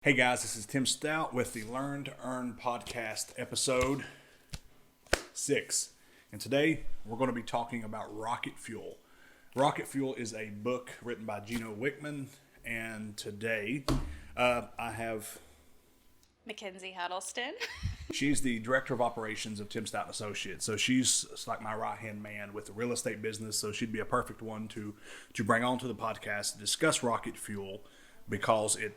Hey guys, this is Tim Stout with the Learn to Earn podcast, episode 6. And today we're going to be talking about rocket fuel. Rocket Fuel is a book written by Gino Wickman, and today I have McKenzie Huddleston. she's the director of operations of Tim Stout and Associates. So she's like my right-hand man with the real estate business. So she'd be a perfect one to bring onto the podcast to discuss rocket fuel because it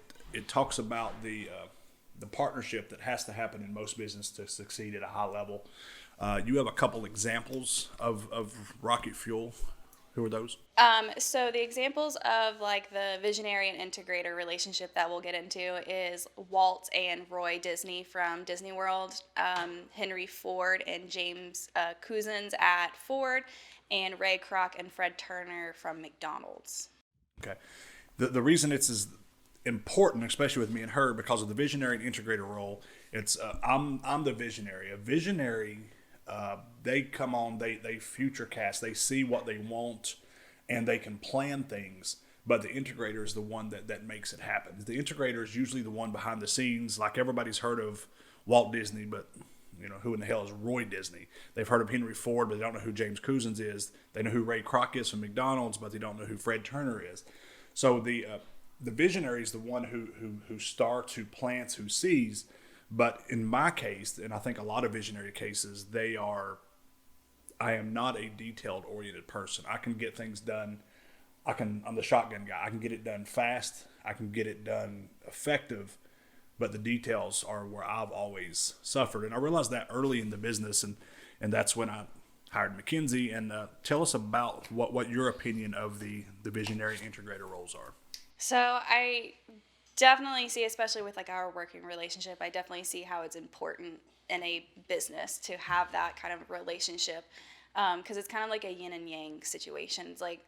talks about the partnership that has to happen in most business to succeed at a high level. You have a couple examples of rocket fuel. Who are those? So the examples of like the visionary and integrator relationship that we'll get into is Walt and Roy Disney from Disney World, Henry Ford and James Couzens at Ford, and Ray Kroc and Fred Turner from McDonald's. Okay. The reason it's as important, especially with me and her, because of the visionary and integrator role. It's I'm the visionary. A visionary, they come on, they future cast, they see what they want, and they can plan things. But the integrator is the one that makes it happen. The integrator is usually the one behind the scenes. Like everybody's heard of Walt Disney, but who in the hell is Roy Disney? They've heard of Henry Ford, but they don't know who James Couzens is. They know who Ray Kroc is from McDonald's, but they don't know who Fred Turner is. So the visionary is the one who starts, who plants, who sees. But in my case, and I think a lot of visionary cases, I am not a detailed oriented person. I can get things done. I'm the shotgun guy. I can get it done fast. I can get it done effective, but the details are where I've always suffered. And I realized that early in the business, and that's when I hired McKenzie. And tell us about what your opinion of the visionary and integrator roles are. So I definitely see, especially with like our working relationship, I definitely see how it's important in a business to have that kind of relationship, because it's kind of like a yin and yang situation. It's like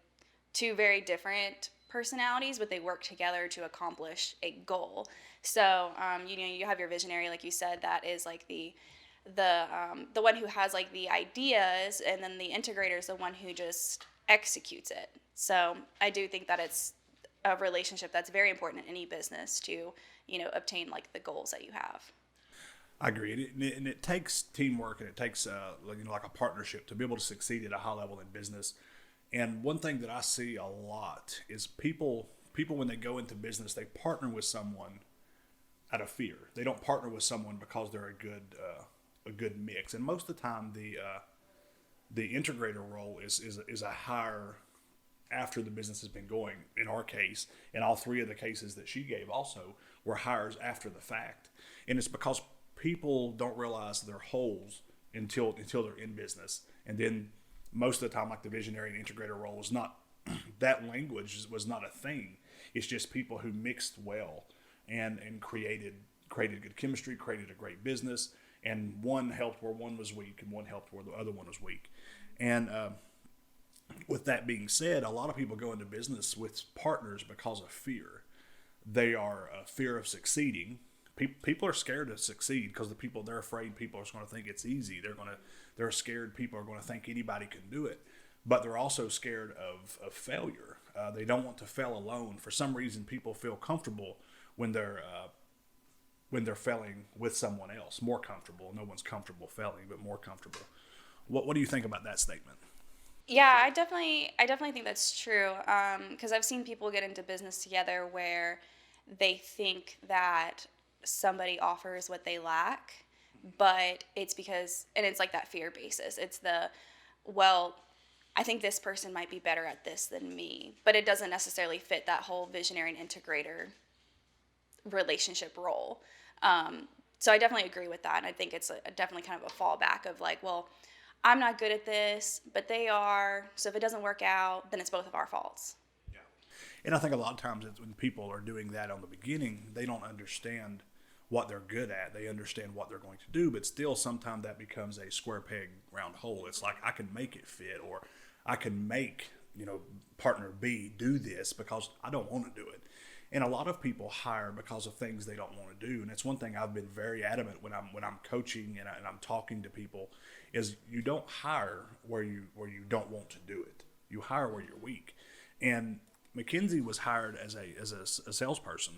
two very different personalities, but they work together to accomplish a goal. So you have your visionary, like you said, that is like the one who has like the ideas, and then the integrator is the one who just executes it. So I do think that it's a relationship that's very important in any business to, obtain like the goals that you have. I agree, and it takes teamwork, and it takes like a partnership to be able to succeed at a high level in business. And one thing that I see a lot is people when they go into business, they partner with someone out of fear. They don't partner with someone because they're a good mix. And most of the time, the integrator role is a higher after the business has been going. In our case, and all three of the cases that she gave also were hires after the fact. And it's because people don't realize their holes until they're in business. And then most of the time, like the visionary and integrator role was not, that language was not a thing. It's just people who mixed well and created good chemistry, created a great business, and one helped where one was weak and one helped where the other one was weak. And with that being said, a lot of people go into business with partners because of fear. They are fear of succeeding. People are scared to succeed because they're afraid people are going to think it's easy. They're scared people are going to think anybody can do it. But they're also scared of failure. They don't want to fail alone. For some reason, people feel comfortable when they're failing with someone else. More comfortable. No one's comfortable failing, but more comfortable. What do you think about that statement? Yeah, I definitely think that's true, because I've seen people get into business together where they think that somebody offers what they lack, but it's because, and it's like that fear basis. It's I think this person might be better at this than me, but it doesn't necessarily fit that whole visionary and integrator relationship role. So I definitely agree with that, and I think it's definitely kind of a fallback of like, well, I'm not good at this, but they are. So if it doesn't work out, then it's both of our faults. Yeah. And I think a lot of times when people are doing that on the beginning, they don't understand what they're good at. They understand what they're going to do, but still sometimes that becomes a square peg round hole. It's like I can make it fit, or I can make, partner B do this because I don't want to do it. And a lot of people hire because of things they don't want to do. And it's one thing I've been very adamant when I'm coaching and I'm talking to people is you don't hire where you don't want to do it. You hire where you're weak. And McKenzie was hired as a salesperson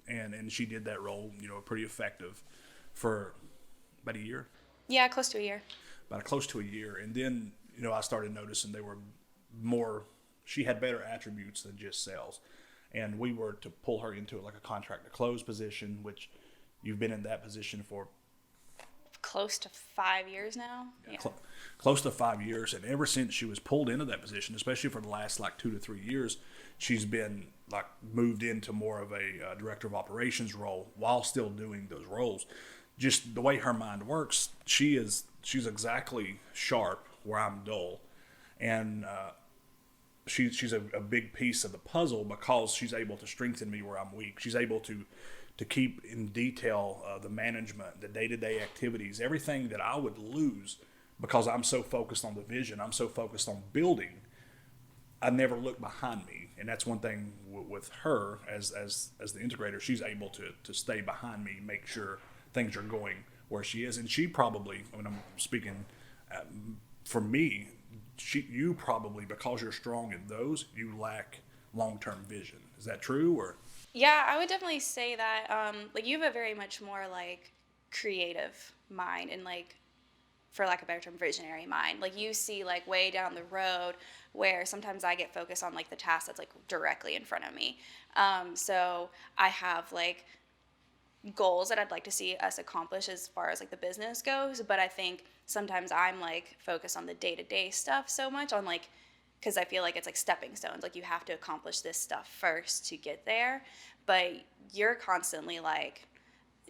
and she did that role, pretty effective for about a year. Yeah, close to a year. About close to a year, and then I started noticing they were she had better attributes than just sales, and we were to pull her into like a contract to close position, which you've been in that position for close to 5 years now. Yeah. Close to 5 years, and ever since she was pulled into that position, especially for the last like 2 to 3 years, she's been like moved into more of a director of operations role while still doing those roles. Just the way her mind works, she's exactly sharp where I'm dull, and she's a big piece of the puzzle because she's able to strengthen me where I'm weak. She's able to keep in detail the management, the day-to-day activities, everything that I would lose because I'm so focused on the vision, I'm so focused on building. I never look behind me, and that's one thing with her as the integrator. She's able to stay behind me, make sure things are going where she is, and she probably, I'm speaking for me, you probably, because you're strong in those, you lack long-term vision. Is that true, or? Yeah, I would definitely say that. Like, you have a very much more like creative mind and like, for lack of a better term, visionary mind. Like, you see like way down the road, where sometimes I get focused on like the task that's like directly in front of me. So I have like goals that I'd like to see us accomplish as far as like the business goes, but I think sometimes I'm like focused on the day-to-day stuff so much on like, because I feel like it's like stepping stones, like you have to accomplish this stuff first to get there, but you're constantly like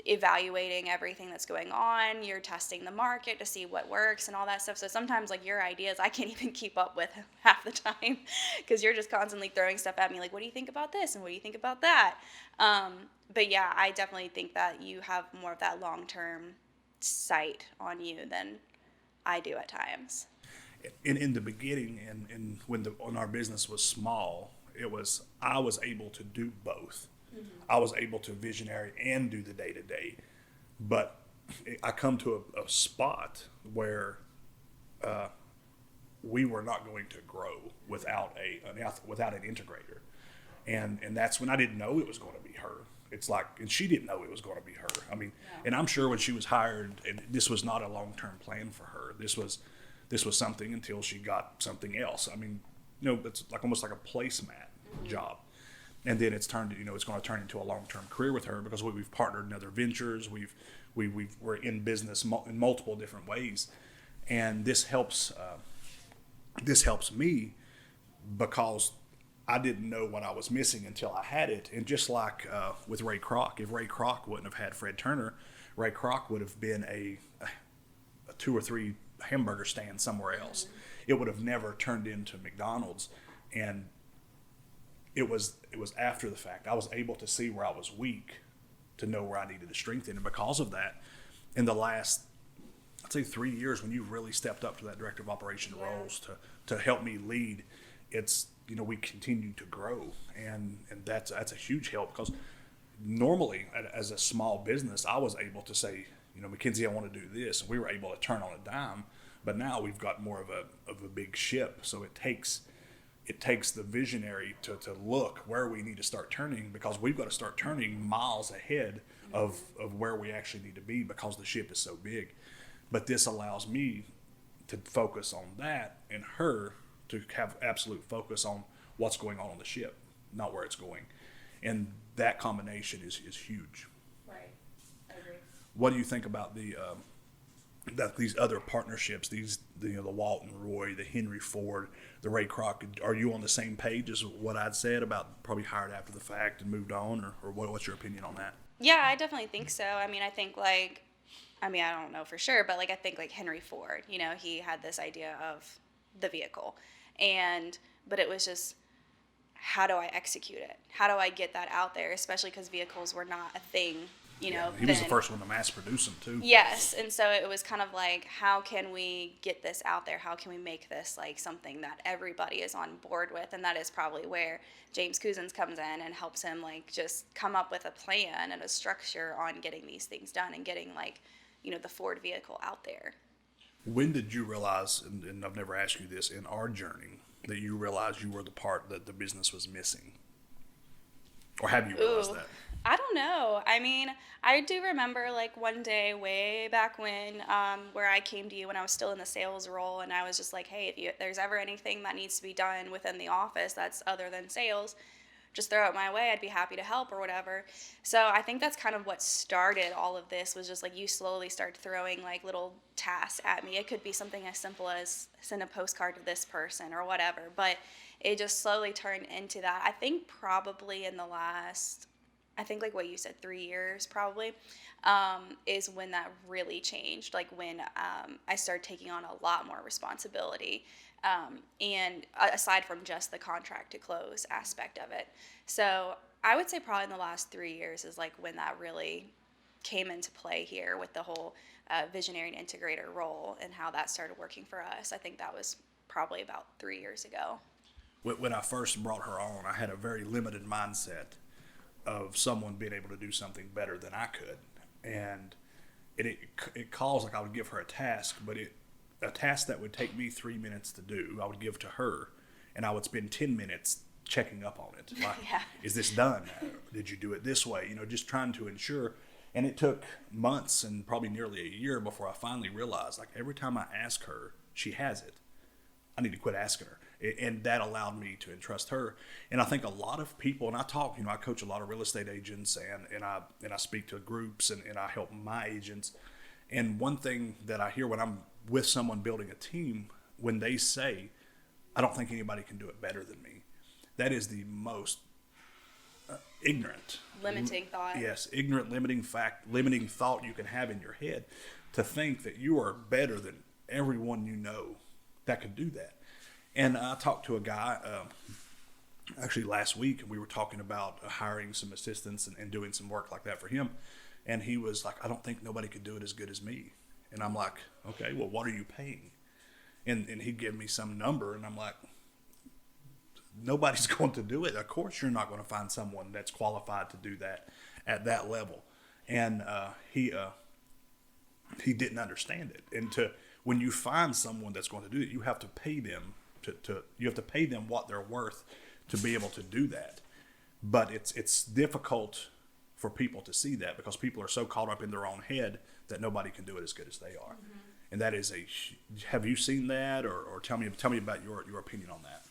evaluating everything that's going on, you're testing the market to see what works and all that stuff. So sometimes like your ideas I can't even keep up with half the time because you're just constantly throwing stuff at me like, what do you think about this and what do you think about that? But yeah, I definitely think that you have more of that long-term sight on you than I do at times. In the beginning, and when our business was small, I was able to do both. Mm-hmm. I was able to visionary and do the day-to-day, but I come to a spot where we were not going to grow without an integrator, and that's when I didn't know it was going to be her. It's like, and she didn't know it was going to be her. I mean, no. And I'm sure when she was hired, and this was not a long-term plan for her. This was something until she got something else. I mean, it's like almost like a placemat job. And then it's going to turn into a long-term career with her because we've partnered in other ventures. We're in business in multiple different ways. And this helps me because I didn't know what I was missing until I had it. And just like with Ray Kroc, if Ray Kroc wouldn't have had Fred Turner, Ray Kroc would have been a 2 or 3 hamburger stand somewhere else. It would have never turned into McDonald's. And it was after the fact. I was able to see where I was weak to know where I needed to strengthen. And because of that, in the last, I'd say 3 years, when you really stepped up to that director of operation roles to help me lead, it's, we continue to grow. And that's a huge help because normally as a small business, I was able to say, McKenzie, I want to do this. And we were able to turn on a dime, but now we've got more of a big ship. So it takes the visionary to look where we need to start turning, because we've got to start turning miles ahead of where we actually need to be because the ship is so big. But this allows me to focus on that and her to have absolute focus on what's going on the ship, not where it's going. And that combination is huge. Right. I agree. What do you think about these other partnerships, the Walton Roy, the Henry Ford, the Ray Kroc? Are you on the same page as what I'd said about probably hired after the fact and moved on, or what's your opinion on that? Yeah, I definitely think so. I mean, I think I don't know for sure, but I think Henry Ford, he had this idea of the vehicle, but it was just, how do I execute it? How do I get that out there? Especially because vehicles were not a thing. He was the first one to mass produce them too. Yes, and so it was kind of like, how can we get this out there? How can we make this like something that everybody is on board with? And that is probably where James Cousins comes in and helps him just come up with a plan and a structure on getting these things done and getting the Ford vehicle out there. When did you realize, and I've never asked you this, in our journey, that you realized you were the part that the business was missing? Or have you realized that? I don't know. I mean, I do remember like one day way back when, where I came to you when I was still in the sales role, and I was just like, hey, if there's ever anything that needs to be done within the office that's other than sales, just throw it my way. I'd be happy to help or whatever. So I think that's kind of what started all of this, was just like you slowly start throwing like little tasks at me. It could be something as simple as send a postcard to this person or whatever, but it just slowly turned into that. I think probably in the last, I think like what you said, 3 years probably, is when that really changed. Like when I started taking on a lot more responsibility, and aside from just the contract to close aspect of it. So I would say probably in the last 3 years is like when that really came into play here with the whole visionary and integrator role and how that started working for us. I think that was probably about 3 years ago. When I first brought her on, I had a very limited mindset of someone being able to do something better than I could. And it calls like I would give her a task, but a task that would take me 3 minutes to do, I would give to her, and I would spend 10 minutes checking up on it. Like, Yeah. is this done? Did you do it this way? Just trying to ensure. And it took months and probably nearly a year before I finally realized, like, every time I ask her, she has it. I need to quit asking her. And that allowed me to entrust her. And I think a lot of people, and I talk, I coach a lot of real estate agents, and I speak to groups, and I help my agents. And one thing that I hear when I'm with someone building a team, when they say, I don't think anybody can do it better than me, that is the most ignorant. Limiting thought. Yes, ignorant, limiting thought you can have in your head, to think that you are better than everyone you know that could do that. And I talked to a guy actually last week, and we were talking about hiring some assistants and doing some work like that for him. And he was like, I don't think nobody could do it as good as me. And I'm like, okay, well, what are you paying? And he'd give me some number, and I'm like, nobody's going to do it. Of course you're not going to find someone that's qualified to do that at that level. And he didn't understand it. And when you find someone that's going to do it, you have to pay them you have to pay them what they're worth to be able to do that. But it's difficult for people to see that, because people are so caught up in their own head that nobody can do it as good as they are. Mm-hmm. And that is have you seen that, or tell me about your opinion on that?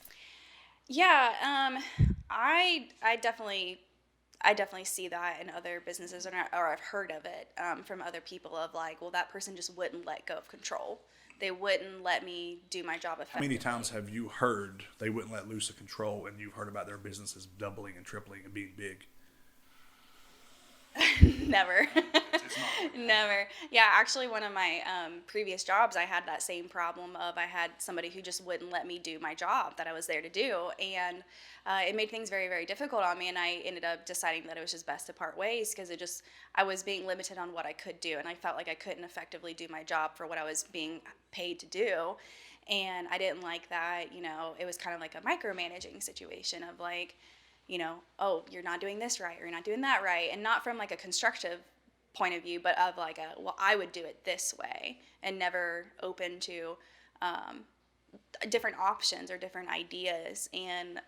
Yeah, I definitely see that in other businesses, or I've heard of it from other people, of like, well, that person just wouldn't let go of control. They wouldn't let me do my job effectively. How many times have you heard they wouldn't let loose of control, and you've heard about their businesses doubling and tripling and being big? Never. Never. Yeah, actually, one of my previous jobs, I had that same problem of, I had somebody who just wouldn't let me do my job that I was there to do, and it made things very, very difficult on me, and I ended up deciding that it was just best to part ways, because I was being limited on what I could do, and I felt like I couldn't effectively do my job for what I was being paid to do, and I didn't like that. It was kind of like a micromanaging situation of like, oh, you're not doing this right, or you're not doing that right. And not from like a constructive point of view, but of like well, I would do it this way, and never open to different options or different ideas. And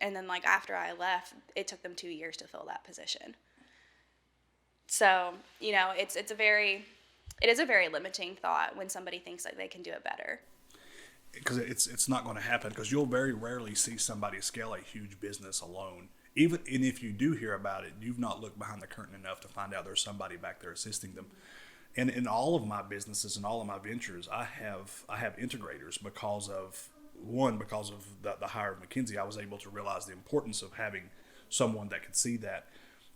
then like after I left, it took them 2 years to fill that position. So, it is a very limiting thought when somebody thinks like they can do it better. Because it's not going to happen, because you'll very rarely see somebody scale a huge business alone. And if you do hear about it, you've not looked behind the curtain enough to find out there's somebody back there assisting them. And in all of my businesses and all of my ventures, I have integrators, because of the hire of McKenzie. I was able to realize the importance of having someone that could see that.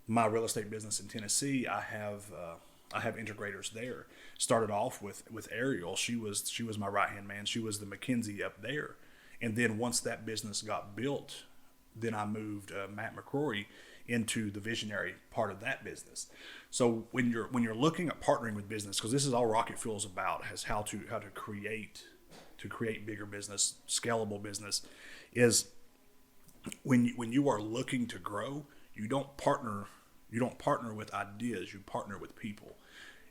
My real estate business in Tennessee, I have integrators there. Started off with Ariel. She was my right hand man. She was the McKenzie up there. And then once that business got built, then I moved Matt McCrory into the visionary part of that business. So when you're looking at partnering with business, because this is all Rocket Fuel is about, is how to create bigger business, scalable business, is when you are looking to grow, you don't partner with ideas, you partner with people.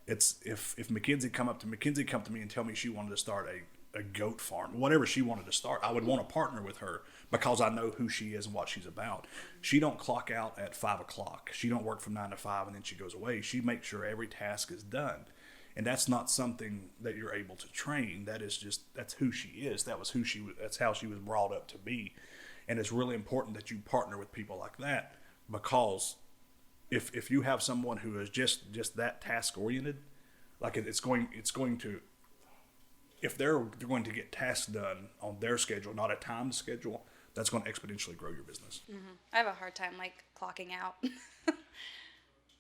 It's if McKenzie come to me and tell me she wanted to start a goat farm, whatever she wanted to start. I would want to partner with her because I know who she is and what she's about. She don't clock out at 5 o'clock. She don't work from 9 to 5 and then she goes away. She makes sure every task is done. And that's not something that you're able to train. That's who she is. That's how she was brought up to be. And it's really important that you partner with people like that, because if you have someone who is just that task oriented, like it's going to, if they're going to get tasks done on their schedule, not a timed schedule, that's going to exponentially grow your business. Mm-hmm. I have a hard time like clocking out.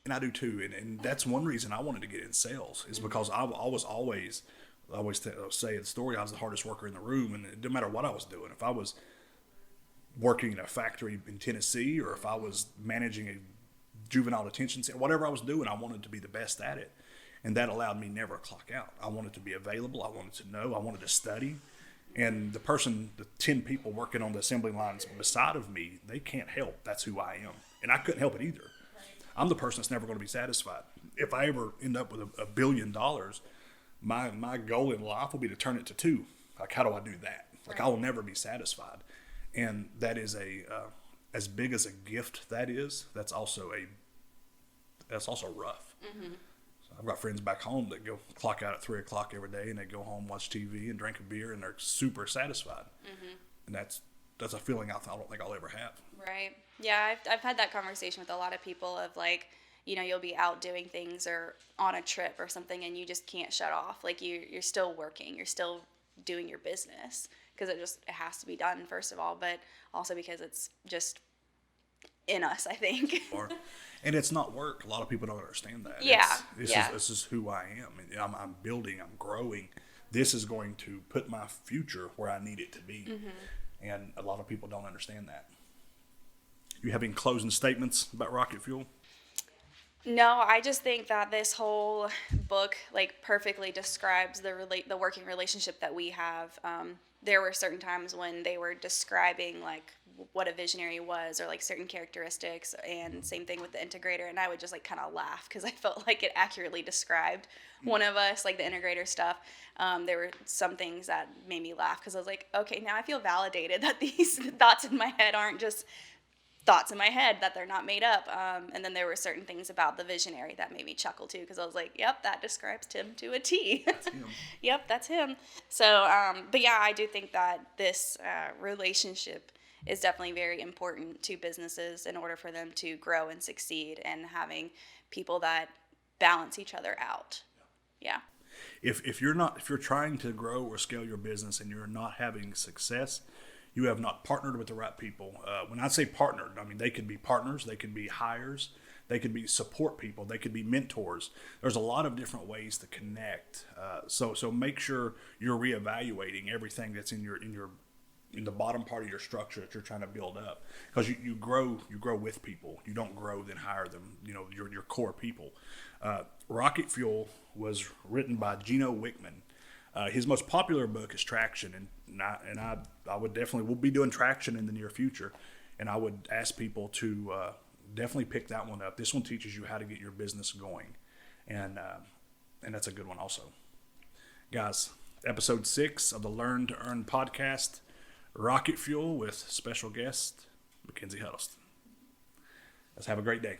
And I do too. And that's one reason I wanted to get in sales, is because I always say the story, I was the hardest worker in the room, and it didn't matter what I was doing. If I was working in a factory in Tennessee, or if I was managing a juvenile detention center, whatever I was doing, I wanted to be the best at it. And that allowed me never to clock out. I wanted to be available. I wanted to know. I wanted to study. And the 10 people working on the assembly lines beside of me, they can't help. That's who I am. And I couldn't help it either. I'm the person that's never going to be satisfied. If I ever end up with $1 billion, my goal in life will be to turn it to 2. Like, how do I do that? Like, I will never be satisfied. And that is as big as a gift that is, that's also rough. Mm-hmm. So I've got friends back home that go clock out at 3 o'clock every day, and they go home, watch TV, and drink a beer, and they're super satisfied. Mm-hmm. And that's a feeling I don't think I'll ever have. Right. Yeah, I've had that conversation with a lot of people of like, you know, you'll be out doing things or on a trip or something, and you just can't shut off. Like you're still working, you're still doing your business, because it has to be done, first of all, but also because it's just in us, I think. And it's not work. A lot of people don't understand that. Yeah. This is who I am. I'm building, I'm growing. This is going to put my future where I need it to be. Mm-hmm. And a lot of people don't understand that. You have any closing statements about Rocket Fuel? No, I just think that this whole book like perfectly describes the working relationship that we have. There were certain times when they were describing like what a visionary was, or like certain characteristics, and same thing with the integrator, and I would just like kind of laugh because I felt like it accurately described one of us, like the integrator stuff. There were some things that made me laugh because I was like, okay, now I feel validated that these thoughts in my head aren't just thoughts in my head, that they're not made up. And then there were certain things about the visionary that made me chuckle too, because I was like, yep, that describes Tim to a T. That's him. Yep, that's him. So, but yeah, I do think that this relationship is definitely very important to businesses in order for them to grow and succeed, and having people that balance each other out. Yeah. If you're trying to grow or scale your business and you're not having success, you have not partnered with the right people. When I say partnered, I mean they could be partners, they could be hires, they could be support people, they could be mentors. There's a lot of different ways to connect. So make sure you're reevaluating everything that's in the bottom part of your structure that you're trying to build up, because you grow with people. You don't grow then hire them. You know, your core people. Rocket Fuel was written by Gino Wickman. His most popular book is Traction, and I would definitely, we'll be doing Traction in the near future, and I would ask people to definitely pick that one up. This one teaches you how to get your business going, and that's a good one also. Guys, episode 6 of the Learn to Earn podcast, Rocket Fuel, with special guest McKenzie Huddleston. Let's have a great day.